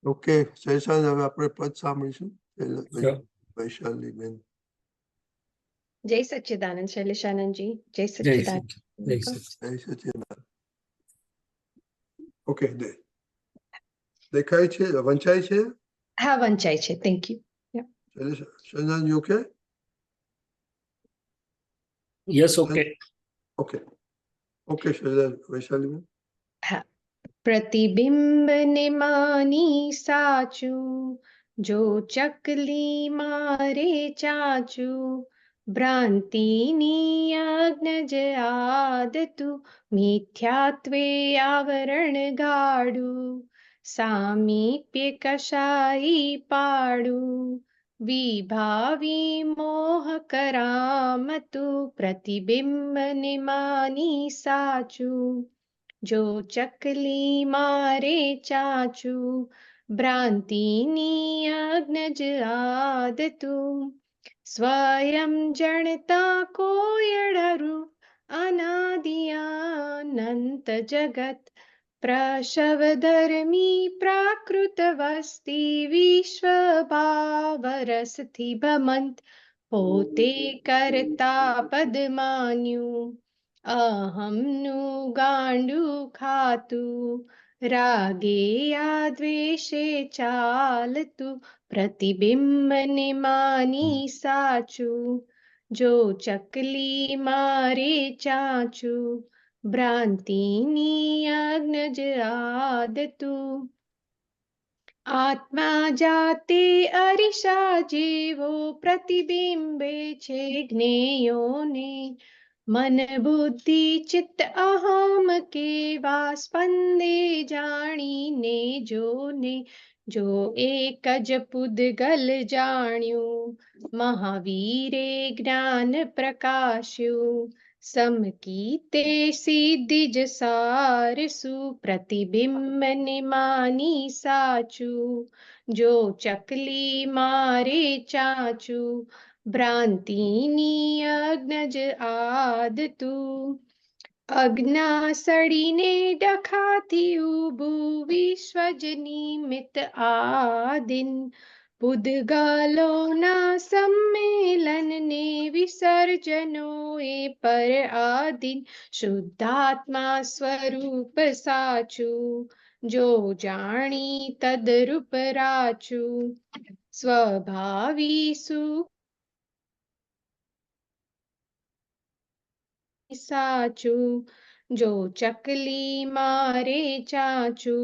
Okay શૈશાન, હવે આપણે પદ સાંભળીશું. વૈશાલીબેન. જય સચ્ચિદાનંદ શૈલેષાનંદજી. જય જય સચ્ચિદાનંદ. સચિદાનંદ. ઓકે, દેખાય છે, વંચાય છે. હા, વંચાય છે. Thank you. Shaishan, you okay? Yes, okay. Okay okay Shaishan. વૈશાલીબેન. હા. પ્રતિબિંબ ને માની સાચું, જો ચકલી મારે ચાચું, ભ્રાંતિની અજ્ઞ જ આદતું, મિથ્યાત્વે આવરણ ગાડું, સામીપ્ય કશાઈ પાડું, વિભાવી મોહ કરામતું, પ્રતિબિંબ ને માની સાચું, જો ચકલી મારે ચાચું, ભ્રાંતિની અજ્ઞ જ આદતું, સ્વયં જણતા કોયડરું, અનાદિ જગત, પ્રશવ ધર્મી પ્રાકૃત વસ્તી, વિશ્વ ભાવરસથી ભમંત, પોતે કરતા પદ માન્યું, અહમનું ગાંડું ખાતું, રાગે આ દ્વેષે ચાલતું, પ્રતિબિંબ ને માની સાચું, જો ચકલી મારે ચાચું, ભ્રાંતિની અજ્ઞ જ આદતું, આત્મા જાતે અરીસા જેવો, પ્રતિબિંબે છે જ્ઞેયોને, મન બુદ્ધિ ચિત્ત અહમ કેવા, સ્પંદે જાણીને જોને, જો એક જ પૂદગલ જાણ્યું, મહાવીરે જ્ઞાન પ્રકાશ્યું, સમકીતે સિદ્ધિ જ સારસુ, પ્રતિબિંબ ને માની સાચું, જો ચકલી મારે ચાચું, ભ્રાંતિની અજ્ઞ જ આદતું, અજ્ઞા સડીને ડખાથી ઊભું, વિશ્વ જ નિમિત્ત આદિન, પૂદગલોના સંમેલનને વિસર્જનો એ પર આદિન, શુદ્ધાત્મા સ્વરૂપ સાચું, જો જાણી તદરૂપ રાચું, સ્વભાવી સુખ સાચું, જો ચકલી મારે ચાચું,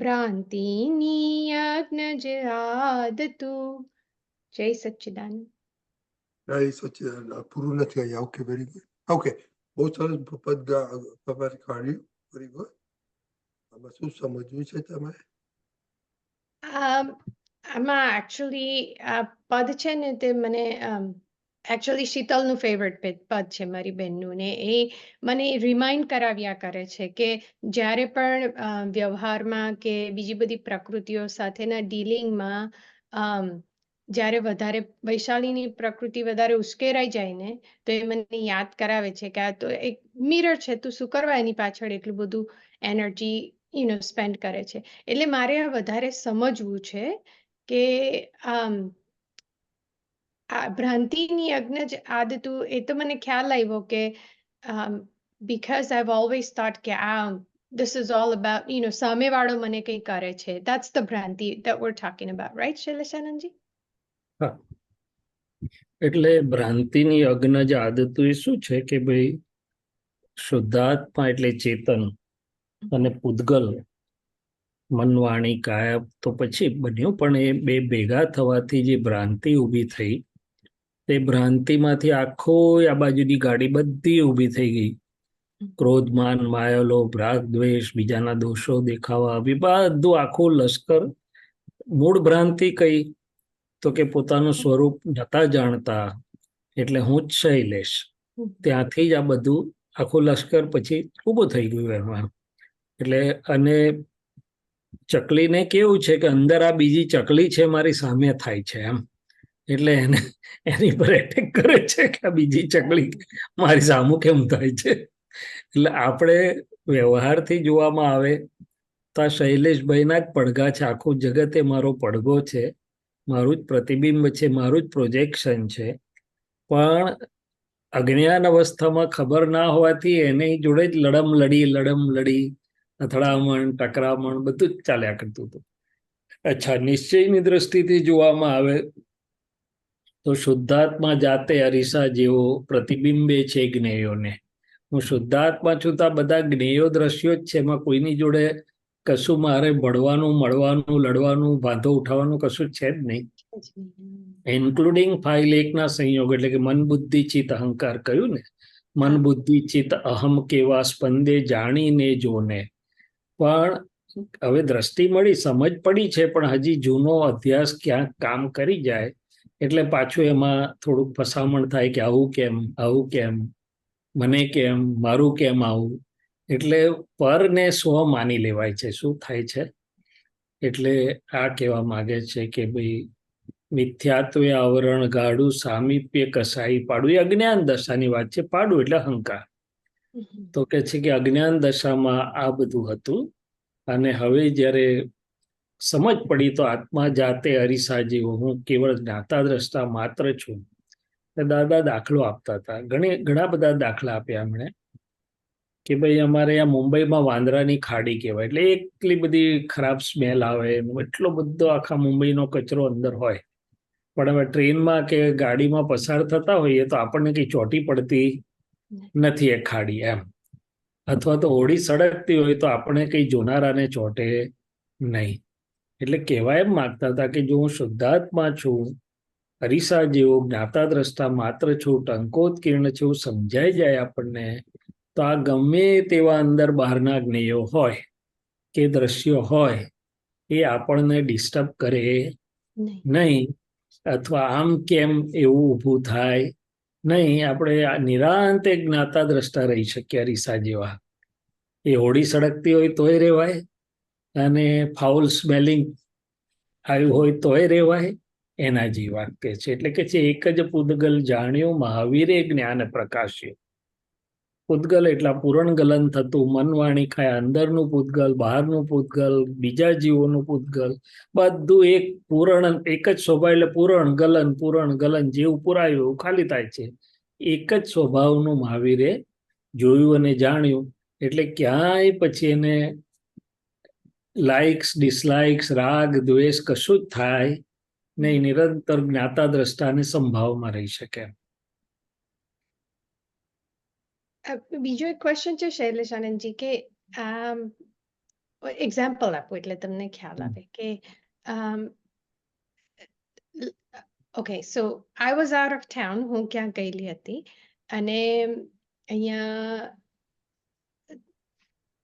ભ્રાંતિની અજ્ઞ જ આદતું. જય સચ્ચિદાનંદ. જય સચિદાનંદ. પૂરું નથી અહીંયા. Okay, very good. ઓકે, બહુ સરસ પદ તમારે કાઢ્યું. Very good. આમાં શું સમજવું છે તમે? આમાં એકચ્યુઅલી આ પદ છે ને તે મને એકચ્યુઅલી શીતલનું ફેવરેટ પદ છે મારી બહેનનું, ને એ મને રિમાઇન્ડ કરાવ્યા કરે છે કે જ્યારે પણ વ્યવહારમાં કે બીજી બધી પ્રકૃતિઓ સાથેના ડીલિંગમાં જ્યારે વધારે વૈશાલીની પ્રકૃતિ વધારે ઉશ્કેરાઈ જાય ને, તો એ મને યાદ કરાવે છે કે આ તો એક મિરર છે, તું શું કરવા એની પાછળ એટલું બધું એનર્જી સ્પેન્ડ કરે છે. એટલે મારે આ વધારે સમજવું છે કે આ ભ્રાંતિની અજ્ઞ જ આદતું, એ તો મને ખ્યાલ આવ્યો કે because I've always thought કે this is all about, સામેવાળો મને કંઈ કરે છે. That's the ભ્રાંતિ that we're talking about, right, Shaileshanandji? હા, એટલે ભ્રાંતિની અજ્ઞ જ આદતું એ શું છે કે ભાઈ શુદ્ધાત્મા એટલે ચેતન અને પૂદગલ, મન વાણી કાયા તો પછી બન્યું, પણ એ બે ભેગા થવાથી જે ભ્રાંતિ ઊભી થઈ, તે ભ્રાંતિમાંથી આખો આ બાજુની ગાડી બધી ઊભી થઈ ગઈ. ક્રોધ, માન, માયા, લોભ, રાગ, દ્વેષ, બીજાના દોષો દેખાવા, બધું આખું લશ્કર. મૂળ ભ્રાંતિ કઈ તો કે પોતાનું સ્વરૂપ નતા જાણતા, એટલે હું જ શૈલેષ. ત્યાંથી જ આ બધું આખું લશ્કર પછી ઊભું થઈ ગયું એમાં. એટલે અને ચકલીને કેવું છે કે અંદર આ બીજી ચકલી છે મારી સામે થાય છે એમ, એટલે એને એની પર એટેક કરે છે કે આ બીજી ચકલી મારી સામું કેમ થાય છે. એટલે આપણે વ્યવહારથી જોવામાં આવે તો આ શૈલેષભાઈના જ પડઘા છે, આખું જગત એ મારો પડઘો છે, મારું જ પ્રતિબિંબ છે, મારું જ પ્રોજેક્શન છે. પણ અજ્ઞાન અવસ્થામાં ખબર ના હોવાથી એની જોડે જ લડમ લડી અથડામણ ટકરામણ બધું જ ચાલ્યા કરતું હતું. અચ્છા, નિશ્ચયની દ્રષ્ટિથી જોવામાં આવે તો શુદ્ધાત્મા જાતે અરીસા જેવો પ્રતિબિંબે છે જ્ઞેયોને. હું શુદ્ધાત્મા છું તો આ બધા જ્ઞેયો દ્રશ્યો જ છે, એમાં કોઈની જોડે કશું મારે ભળવાનું મળવાનું લડવાનું વાંધો ઉઠાવવાનું કશું છે જ નહીં, ઇન્ક્લુડિંગ 5 લેખના સંયોગ એટલે કે મન બુદ્ધિ ચિત્ત અહંકાર કહ્યું ને, મન બુદ્ધિ ચિત્ત અહમ કેવા સ્પંદે જાણીને જોને. પણ હવે દ્રષ્ટિ મળી, સમજ પડી છે, પણ હજી જૂનો અભ્યાસ ક્યાંક કામ કરી જાય એટલે પાછું એમાં થોડુંક ફસામણ થાય કે આવું કેમ, મને કેમ, મારું કેમ આવું. એટલે પર ને સ્વ માની લેવાય છે. શું થાય છે? એટલે આ કહેવા માંગે છે કે ભાઈ મિથ્યાત્વે આવરણ ગાડું સામીપ્ય કસાઈ પાડું. એ અજ્ઞાન દશાની વાત છે. પાડું એટલે અહંકાર. તો કે છે કે અજ્ઞાન દશામાં આ બધું હતું અને હવે જ્યારે સમજ પડી તો આત્મા જાતે અરીસા જેવો હું કેવળ જ્ઞાતા દ્રષ્ટા માત્ર છું. દાદા દાખલો આપતા હતા, ઘણા બધા દાખલા આપ્યા એમણે કે ભાઈ અમારે આ મુંબઈમાં વાંદરાની ખાડી કહેવાય, એટલે એટલી બધી ખરાબ સ્મેલ આવે, એટલો બધો આખા મુંબઈનો કચરો અંદર હોય. પણ હવે ટ્રેનમાં કે ગાડીમાં પસાર થતા હોઈએ તો આપણને કઈ ચોટી પડતી નથી એ ખાડી એમ, અથવા તો હોડી સળગતી હોય તો આપણે કઈ જોનારાને ચોટે નહીં. એટલે કહેવા એમ માંગતા હતા કે જો હું શુદ્ધાત્મા છું, અરીસા જેવો જ્ઞાતા દ્રષ્ટા માત્ર છું, ટંકોત્કીર્ણ છું, સમજાઈ જાય આપણને, તો આ ગમે તેવા અંદર બહારના જ્ઞેયો હોય કે દ્રશ્યો હોય એ આપણને ડિસ્ટર્બ કરે નહીં, અથવા આમ કેમ એવું ઊભું થાય નહીં. આપણે નિરાંતે જ્ઞાતા દ્રષ્ટા રહી શકીએ અરીસા જેવા. એ હોડી સળગતી હોય તોય રેવાય અને ફાઉલ સ્મેલિંગ આવ્યું હોય તોય રેવાય, એના જેવી વાત કહે છે. એટલે કે છે એક જ પૂદગલ જાણ્યું મહાવીરે જ્ઞાન પ્રકાશ્યું. પૂદગલ એટલા પૂરણ ગલન થતું, મન વાણી ખાય અંદરનું પૂદગલ, બહારનું પૂદગલ, બીજા જીવોનું પૂદગલ, બધું એક પૂરણ, એક જ સ્વભાવ. એટલે પૂરણ ગલન જેવું પુરાયું એવું ખાલી થાય છે. એક જ સ્વભાવનું મહાવીરે જોયું અને જાણ્યું. એટલે ક્યાંય પછી એને લાઇક્સ ડિસલાઇક્સ રાગ દ્વેષ કશું જ થાય નહીં, નિરંતર જ્ઞાતા દ્રષ્ટાને સંભાવમાં રહી શકે. બીજો એક ક્વેશ્ચન છે શૈલેષ આનંદજી કે એક્ઝામ્પલ આપો એટલે તમને ખ્યાલ આવે કે okay, so I was out of town, હું ક્યાં ગયેલી હતી અને અહીંયા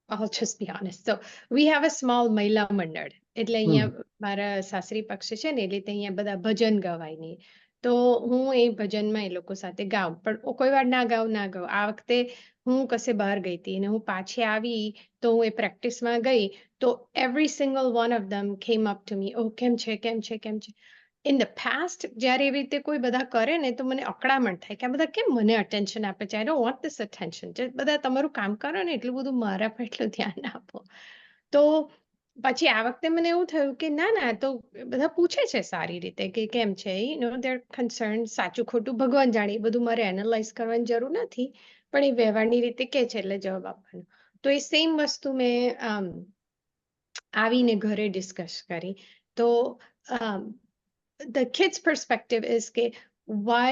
I'll just be honest. So we have a small મહિલા મંડળ. એટલે અહીંયા મારા સાસરી પક્ષ છે ને, એટલે અહીંયા બધા ભજન ગવાય નહીં. તો હું એ ભજનમાં એ લોકો સાથે ગાઉં, પણ કોઈ વાર ના ગાઉં. આ વખતે હું કશે બહાર ગઈ હતી અને હું પાછી આવી તો હું એ પ્રેક્ટિસમાં ગઈ તો every single one of them came up to me, oh કેમ છે. In the past જ્યારે એવી રીતે કોઈ બધા કરે ને તો મને અકળામણ થાય કે આ બધા કેમ મને અટેન્શન આપે છે. I don't want this attention. બધા તમારું કામ કરો ને, એટલું બધું મારા પર એટલું ધ્યાન આપો. તો પછી આ વખતે મને એવું થયું કે ના, તો બધા પૂછે છે સારી રીતે કે કેમ છે, they're concerned. સાચું ખોટું ભગવાન જાણે, એ બધું મારે એનાલાઇઝ કરવાની જરૂર નથી, પણ એ વ્યવહારની રીતે કે છે એટલે જવાબ આપવાનો. તો એ સેમ વસ્તુ મેં આવીને ઘરે ડિસ્કસ કરી. તો the kid's perspective is why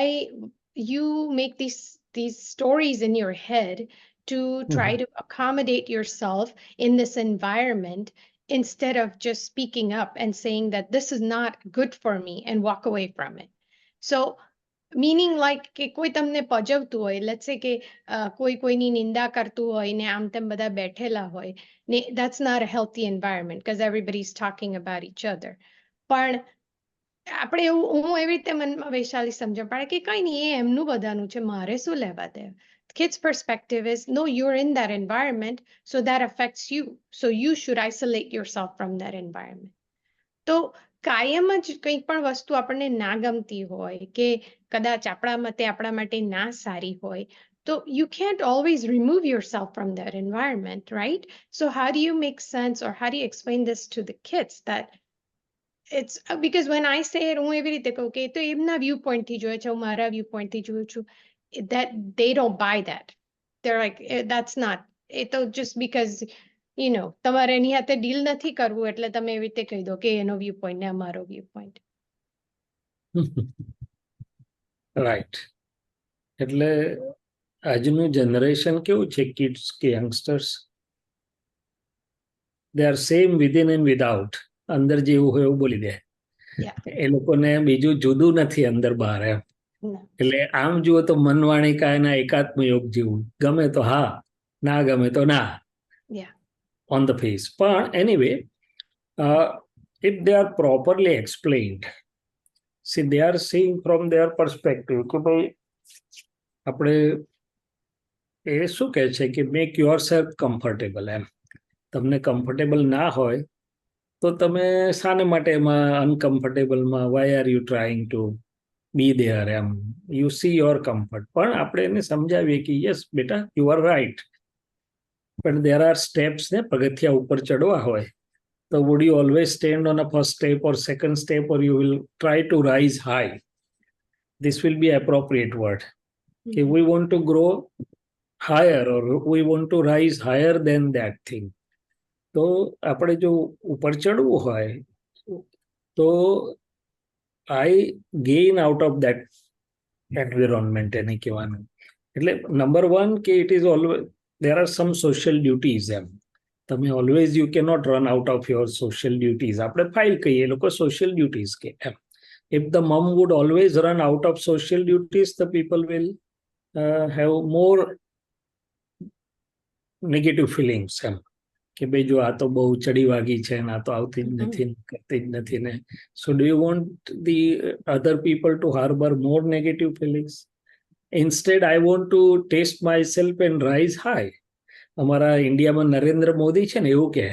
you make these stories in your head to try to accommodate yourself in this environment instead of just speaking up and saying that this is not good for me and walk away from it. So meaning like કે કોઈ તમને પજવતું હોય, let's say કે કોઈની નિંદા કરતું હોય ને આમ તેમ બધા બેઠેલા હોય ને, that's not a healthy environment because everybody's talking about each other. પણ આપણે હું એવી રીતે મનમાં વૈશાલી સમજણ પાડે કે કઈ નહીં, એ એમનું બધાનું છે, મારે શું લેવા દે. Kids' perspective is, no, you're in that environment, so that affects you. So you should isolate yourself from that environment. તો કાયમ જ કંઈ પણ વસ્તુ આપણને ના ગમતી હોય કે કદાચ આપણા મતે આપણા માટે ના સારી હોય So you can't always remove yourself from that environment, right? So how do you make sense, or how do you explain this to the kids that it's because when I say it, હું એવી રીતે કહું કે એ તો એમના view point થી જોયે છે, હું મારા વ્યૂ પોઈન્ટ થી જોઉં છું, that they don't buy that. They're like, that's not, it તો just because you know તમારે એની હાથે ડીલ નથી કરવું એટલે તમે એવી રીતે કહી દો કે એનો વ્યૂ પોઈન્ટ ને અમારો વ્યૂ પોઈન્ટ. રાઈટ. એટલે આજનું જનરેશન કેવું છે, કિડ્સ કે youngsters, they are same within and without. અંદર જેવું હોય એવું બોલી દે. Yeah. એ લોકોને બીજું જુદું નથી અંદર બહાર એમ. No. એટલે આમ જુઓ તો મનવાણી કાયના એકાત્મ યોગ જેવું, ગમે તો હા, ના ગમે તો ના, Yeah. on the face. But anyway, if they are properly explained, see, they are seeing from their perspective કે ભાઈ આપણે એ શું કહે છે કે મેક યોર સેલ્ફ કમ્ફર્ટેબલ. એમ તમને કમ્ફર્ટેબલ ના હોય તો તમે શાને માટે એમાં અનકમ્ફર્ટેબલમાં, why are you trying to be there? એમ યુ સી યોર કમ્ફર્ટ. પણ આપણે એને સમજાવીએ કે યસ બેટા, યુ આર રાઈટ, પણ there are steps ને પગથિયા ઉપર ચડવા હોય તો would you always stand on a first step or second step, or you will try to rise high? This will be appropriate word. Okay, we want to grow higher, or we want to rise higher than that thing. તો આપણે જો ઉપર ચડવું હોય તો I gain out of that environment એને કહેવાનું. એટલે નંબર વન કે it is always, there are some social duties. એમ તમે always, you cannot run out of your social duties. આપણે ફાઇલ કહીએ, એ લોકો social duties કે એમ. If the mom would always run out of social duties, the people will have more negative feelings. એમ કે ભાઈ જો આ તો બહુ ચડી વાગી છે ને આ તો આવતી જ નથી, કરતી જ નથી ને. So do you want the other people to harbor more negative feelings? Instead, I want to test myself and rise high. અમારા ઇન્ડિયામાં નરેન્દ્ર મોદી છે ને એવું કહે,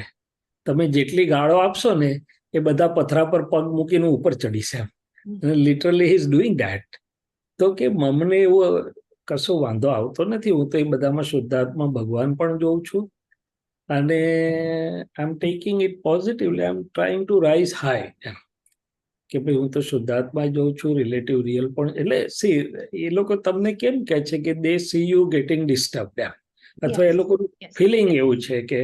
તમે જેટલી ગાળો આપશો ને એ બધા પથરા પર પગ મૂકીને ઉપર ચડીશે. Literally he is doing that. તો કે મમને એવો કશો વાંધો આવતો નથી, હું તો એ બધામાં શુદ્ધાત્મા ભગવાન પણ જોઉં છું અને I am taking it positively, I am trying to rise high. એમ કે ભાઈ હું તો શુદ્ધાત્મા જોઉં છું, રિલેટિવ રિયલ પણ. એટલે સી એ લોકો તમને કેમ કહે છે કે they see you getting disturb. એમ અથવા એ લોકોનું ફિલિંગ એવું છે કે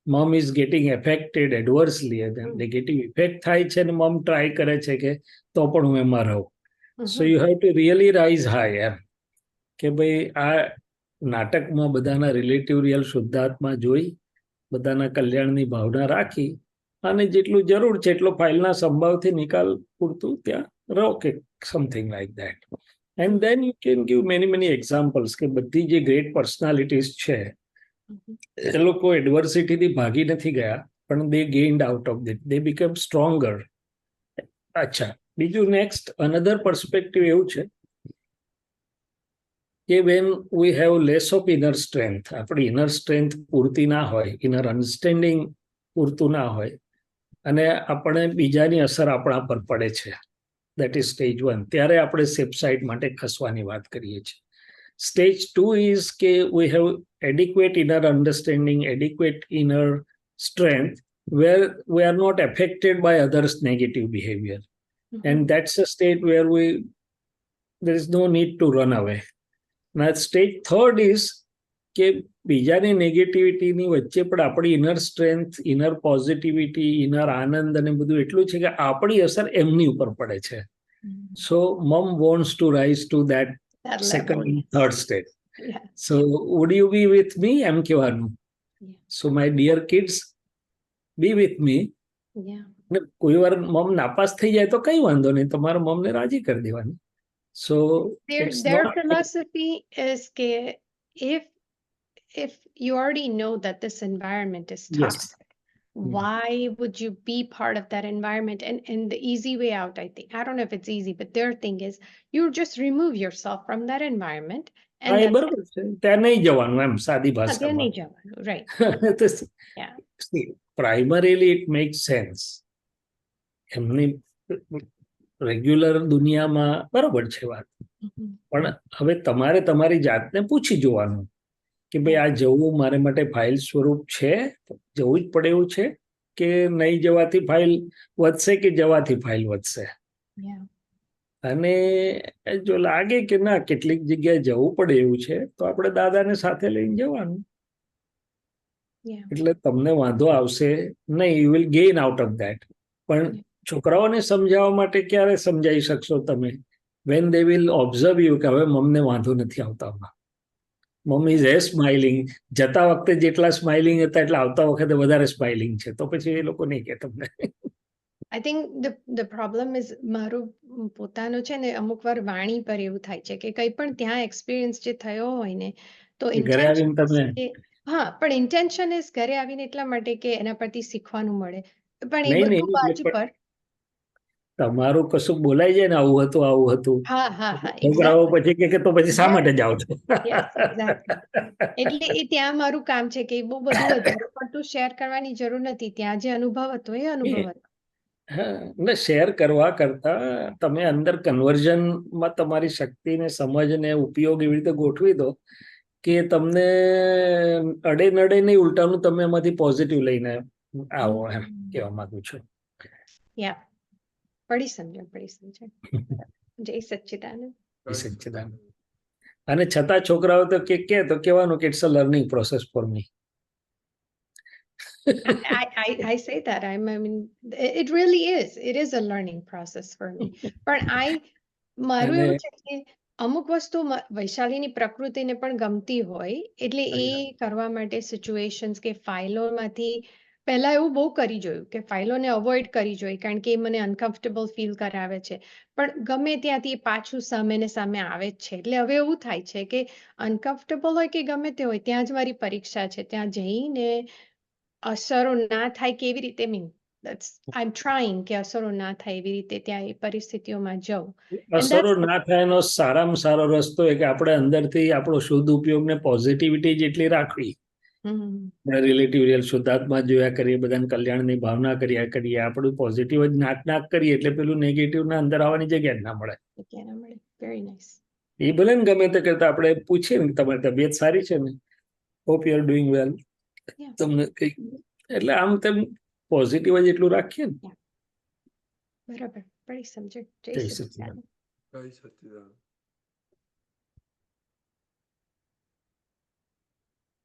mom is getting affected adversely, negative effect થાય છે અને મમ ટ્રાય કરે છે કે તો પણ હું એમાં રહું. So you have to really rise high. એમ કે ભાઈ આ નાટકમાં બધાના રિલેટિવ રિયલ શુદ્ધાત્મા જોઈ, બધાના કલ્યાણની ભાવના રાખી અને જેટલું જરૂર છે એટલો ફાઇલના સંભાવથી નિકાલ પૂરતું ત્યાં રહો, કે something like that. And then you can give many examples કે બધી જે ગ્રેટ પર્સનાલિટીઝ છે એ લોકો એડવર્સિટીથી ભાગી નથી ગયા, પણ they gained out of it, they became stronger. અચ્છા, બીજું નેક્સ્ટ અનધર પર્સપેક્ટિવ એવું છે કે when we have less of inner strength, આપણી inner strength પૂરતી ના હોય, inner understanding પૂરતું ના હોય અને આપણે બીજાની અસર આપણા પર પડે છે, that is stage 1. ત્યારે આપણે સેફ સાઇડ માટે ખસવાની વાત કરીએ છીએ. Stage 2 is કે we have adequate inner understanding, adequate inner strength where we are not affected by others' negative behavior. And that's a state where there is no need to run away. Now stage 3rd is કે બીજાની નેગેટિવિટીની વચ્ચે પણ આપણી inner strength, inner positivity, inner આનંદ અને બધું એટલું છે કે આપણી અસર એમની ઉપર પડે છે. સો મમ wants to rise two that second and third stage. So would you be with me? એમ કહેવાનું. So my dear kids, be with me. કોઈ વાર મમ નાપાસ થઈ જાય તો કઈ વાંધો નહીં, તમારા મમને રાજી કરી દેવાની. So their philosophy is કે if you already know that this environment is toxic, why would you be part of that environment? And the easy way out, I think, I don't know if it's easy, but their thing is you just remove yourself from that environment. And બરોબર છે, ત્યાં નહીં જવાનું, એમ સાદી ભાષામાં. right. Yeah. See, primarily it makes sense. એમની regular દુનિયામાં બરોબર છે વાત, પણ હવે તમારે તમારી જાતને પૂછી જોવાનું કે ભાઈ આ જવું મારે માટે ફાઇલ સ્વરૂપ છે, જવું જ પડે એવું છે કે નહીં જવાથી ફાઇલ વધશે કે જવાથી ફાઇલ વધશે. Yeah. અને જો લાગે કે ના કેટલીક જગ્યાએ જવું પડે એવું છે તો આપણે દાદાને સાથે લઈને જવાનું, Yeah. એટલે તમને વાંધો આવશે નહીં, you will gain out of that. પણ છોકરાઓને સમજાવવા માટે ક્યારે સમજાવી શકશો તમે? When they will observe you કે હવે મમને વાંધો નથી આવતા, મમ્મી ઇઝ સ્માઇલિંગ, જતા વખતે જેટલા સ્માઇલિંગ હતા એટલે આવતા વખતે વધારે સ્માઇલિંગ છે, તો પછી એ લોકો નહીં કે તમને. I think the problem is મારું પોતાનું છે ને અમુક વાર વાણી પર એવું થાય છે કે કંઈ પણ ત્યાં એક્સપિરિયન્સ જે થયો હોય ને તો ઘરે આવીને તમે હા, પણ ઇન્ટેન્શન ઇઝ ઘરે આવીને એટલા માટે કે એના પરથી શીખવાનું મળે, પણ એ નહીં બધું નહીં બાજુ પર. તમારું કશું બોલાય જાય ને આવું હતું આવું હતું, હા હા હા, છોકરાઓ પછી કે તો પછી શા માટે જાઓ છો? Yes, exactly. એટલે એ ત્યાં મારું કામ છે કે બહુ બધું વધારે પડતું શેર કરવાની જરૂર નથી, ત્યાં જે અનુભવ હતો એ અનુભવ હતો. ને શેર કરવા કરતા તમે અંદર કન્વર્ઝનમાં તમારી શક્તિને સમજને ઉપયોગ એવી રીતે ગોઠવી દો કે તમને અડે નડે નહીં, ઉલટાનું તમે એમાંથી પોઝિટિવ લઈને આવો, એમ કહેવા માંગુ છું. યા, પડી સમજણ. જય સચ્ચિદાનંદ. સચ્ચિદાનંદ. અને છતાં છોકરાઓ તો કે તો કહેવાનું કે it's a learning process for me. I say that. I mean, it really is. It is a learning process for me. પણ મારું અને એવું છે કે અમુક વસ્તુ વૈશાલીની પ્રકૃતિને પણ ગમતી હોય એટલે એ કરવા માટે સિચ્યુએશન્સ કે ફાઇલોમાંથી પહેલા એવું બહુ કરી જોયું કે ફાઇલોને અવોઇડ કરી જોઈ, કારણ કે એ મને અનકમ્ફર્ટેબલ ફીલ કરાવે છે, પણ ગમે ત્યાંથી એ પાછું સામે ને સામે આવે જ છે. એટલે હવે એવું થાય છે કે અનકમ્ફર્ટેબલ હોય કે ગમે તે હોય ત્યાં જ મારી પરીક્ષા છે, ત્યાં જઈને અસરો ના થાય કેવી રીતે, આઈ એમ ટ્રાઈંગ કે અસરો ના થાય એવી રીતે ત્યાં એ પરિસ્થિતિઓમાં જાઉં. અસરો ના થાય એનો સારામાં સારો રસ્તો એ કે આપણે અંદરથી આપણો શુદ્ધ ઉપયોગને પોઝિટિવિટી જેટલી રાખવી, રિલેટિવ રિયલ શુદ્ધાત્મા જોયા કરીએ, બધાને કલ્યાણની ભાવના કર્યા કરીએ, આપણું પોઝિટિવ જ નાક કરીએ એટલે પેલું નેગેટિવ ના અંદર આવવાની જગ્યા જ ના મળે. Very nice. એ ભલે ને ગમે તે કરતા આપણે પૂછીએ ને તમારી તબિયત સારી છે ને, હોપ યુ આર ડુઈંગ વેલ, તમને કઈ એટલે આમ તેમ પોઝિટિવ જ એટલું રાખીએ ને. બરાબર, પડી સમજણ. જય સચ્ચિદાનંદ. જય સચ્ચિદાનંદ.